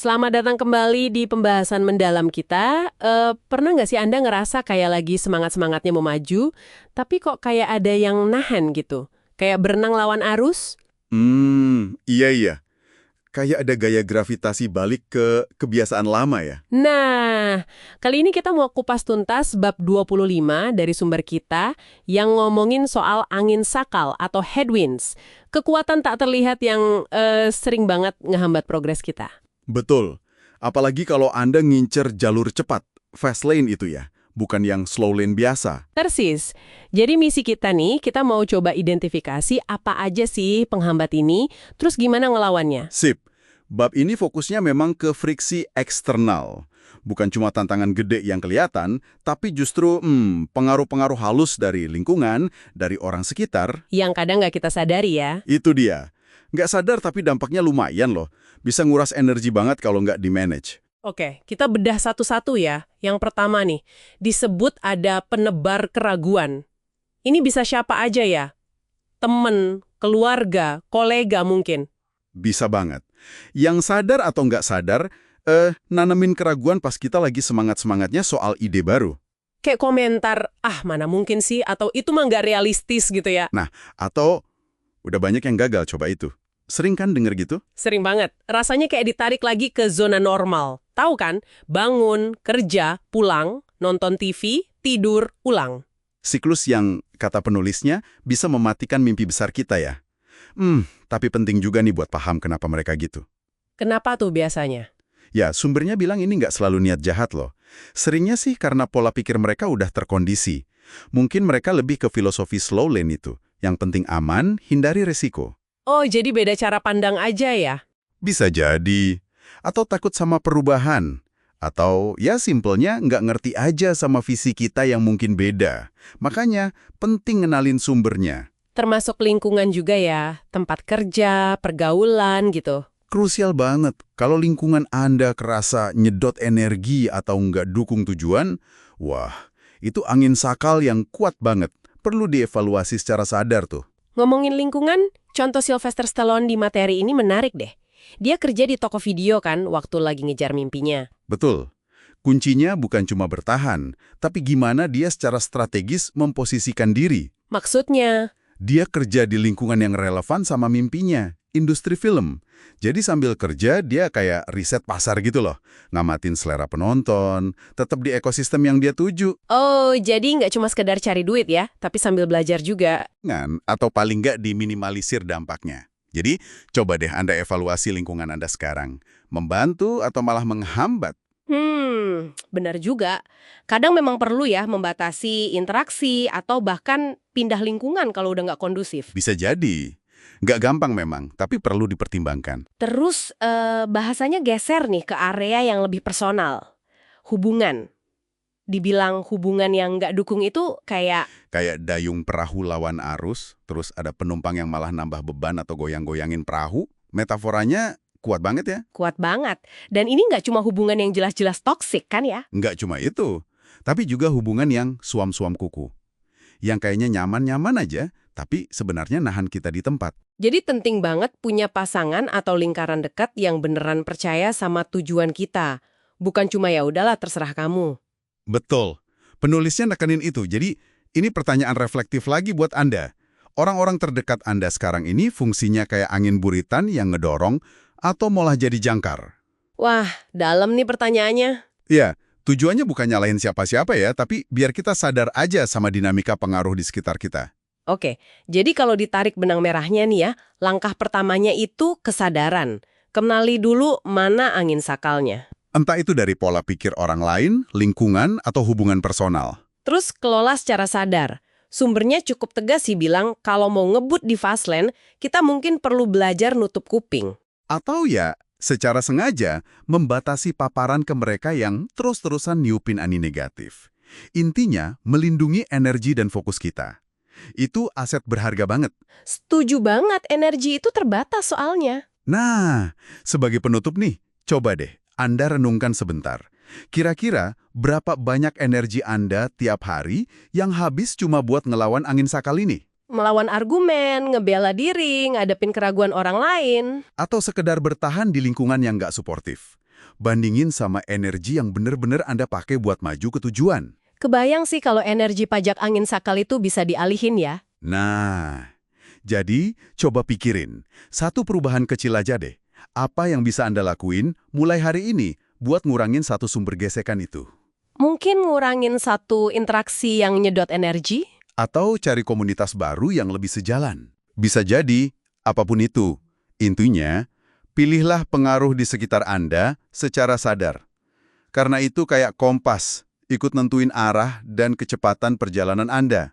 Selamat datang kembali di pembahasan mendalam kita. Pernah nggak sih Anda ngerasa kayak lagi semangat-semangatnya mau maju, tapi kok kayak ada yang nahan gitu? Kayak berenang lawan arus? Iya. Kayak ada gaya gravitasi balik ke kebiasaan lama ya. Nah, kali ini kita mau kupas tuntas bab 25 dari sumber kita yang ngomongin soal angin sakal atau headwinds. Kekuatan tak terlihat yang sering banget ngehambat progres kita. Betul. Apalagi kalau Anda ngincer jalur cepat, fast lane itu ya, bukan yang slow lane biasa. Persis. Jadi misi kita nih, kita mau coba identifikasi apa aja sih penghambat ini, terus gimana ngelawannya. Sip. Bab ini fokusnya memang ke friksi eksternal. Bukan cuma tantangan gede yang kelihatan, tapi justru pengaruh-pengaruh halus dari lingkungan, dari orang sekitar. Yang kadang nggak kita sadari ya. Itu dia. Nggak sadar tapi dampaknya lumayan loh. Bisa nguras energi banget kalau nggak di-manage. Oke, kita bedah satu-satu ya. Yang pertama nih, disebut ada penebar keraguan. Ini bisa siapa aja ya? Temen, keluarga, kolega mungkin. Bisa banget. Yang sadar atau nggak sadar, nanemin keraguan pas kita lagi semangat-semangatnya soal ide baru. Kayak komentar, mana mungkin sih, atau itu mah nggak realistis gitu ya. Nah, atau udah banyak yang gagal coba itu. Sering kan denger gitu? Sering banget. Rasanya kayak ditarik lagi ke zona normal. Tahu kan? Bangun, kerja, pulang, nonton TV, tidur, ulang. Siklus yang, kata penulisnya, bisa mematikan mimpi besar kita ya. Tapi penting juga nih buat paham kenapa mereka gitu. Kenapa tuh biasanya? Ya, sumbernya bilang ini nggak selalu niat jahat loh. Seringnya sih karena pola pikir mereka udah terkondisi. Mungkin mereka lebih ke filosofi slow lane itu. Yang penting aman, hindari resiko. Oh, jadi beda cara pandang aja ya? Bisa jadi. Atau takut sama perubahan. Atau ya simpelnya nggak ngerti aja sama visi kita yang mungkin beda. Makanya penting ngenalin sumbernya. Termasuk lingkungan juga ya, tempat kerja, pergaulan gitu. Krusial banget. Kalau lingkungan Anda kerasa nyedot energi atau nggak dukung tujuan, wah, itu angin sakal yang kuat banget. Perlu dievaluasi secara sadar tuh. Ngomongin lingkungan, contoh Sylvester Stallone di materi ini menarik deh. Dia kerja di toko video kan waktu lagi ngejar mimpinya. Betul. Kuncinya bukan cuma bertahan, tapi gimana dia secara strategis memposisikan diri. Maksudnya? Dia kerja di lingkungan yang relevan sama mimpinya, industri film. Jadi sambil kerja, dia kayak riset pasar gitu loh. Ngamatin selera penonton, tetap di ekosistem yang dia tuju. Oh, jadi nggak cuma sekedar cari duit ya, tapi sambil belajar juga. Atau paling nggak diminimalisir dampaknya. Jadi, coba deh Anda evaluasi lingkungan Anda sekarang. Membantu atau malah menghambat? Benar juga. Kadang memang perlu ya membatasi interaksi atau bahkan pindah lingkungan kalau udah nggak kondusif. Bisa jadi. Nggak gampang memang, tapi perlu dipertimbangkan. Terus bahasanya geser nih ke area yang lebih personal. Hubungan. Dibilang hubungan yang nggak dukung itu kayak... Kayak dayung perahu lawan arus, terus ada penumpang yang malah nambah beban atau goyang-goyangin perahu. Metaforanya kuat banget ya? Kuat banget. Dan ini nggak cuma hubungan yang jelas-jelas toksik kan ya? Nggak cuma itu, tapi juga hubungan yang suam-suam kuku. Yang kayaknya nyaman-nyaman aja, tapi sebenarnya nahan kita di tempat. Jadi penting banget punya pasangan atau lingkaran dekat yang beneran percaya sama tujuan kita. Bukan cuma ya udahlah terserah kamu. Betul. Penulisnya nekenin itu. Jadi ini pertanyaan reflektif lagi buat Anda. Orang-orang terdekat Anda sekarang ini fungsinya kayak angin buritan yang ngedorong atau malah jadi jangkar? Wah, dalam nih pertanyaannya. Ya, tujuannya bukan nyalahin siapa-siapa ya, tapi biar kita sadar aja sama dinamika pengaruh di sekitar kita. Oke, jadi kalau ditarik benang merahnya nih ya, langkah pertamanya itu kesadaran. Kenali dulu mana angin sakalnya. Entah itu dari pola pikir orang lain, lingkungan, atau hubungan personal. Terus kelola secara sadar. Sumbernya cukup tegas sih bilang kalau mau ngebut di fast lane, kita mungkin perlu belajar nutup kuping. Atau ya, secara sengaja membatasi paparan ke mereka yang terus-terusan niupin ani negatif. Intinya, melindungi energi dan fokus kita. Itu aset berharga banget. Setuju banget, energi itu terbatas soalnya. Nah, sebagai penutup nih, coba deh Anda renungkan sebentar. Kira-kira berapa banyak energi Anda tiap hari yang habis cuma buat ngelawan angin sakal ini? Melawan argumen, ngebela diri, ngadepin keraguan orang lain. Atau sekedar bertahan di lingkungan yang nggak suportif? Bandingin sama energi yang benar-benar Anda pakai buat maju ke tujuan. Kebayang sih kalau energi pajak angin sakal itu bisa dialihin ya. Nah, jadi coba pikirin. Satu perubahan kecil aja deh. Apa yang bisa Anda lakuin mulai hari ini buat ngurangin satu sumber gesekan itu? Mungkin ngurangin satu interaksi yang nyedot energi? Atau cari komunitas baru yang lebih sejalan. Bisa jadi, apapun itu. Intinya, pilihlah pengaruh di sekitar Anda secara sadar. Karena itu kayak kompas, ikut nentuin arah dan kecepatan perjalanan Anda.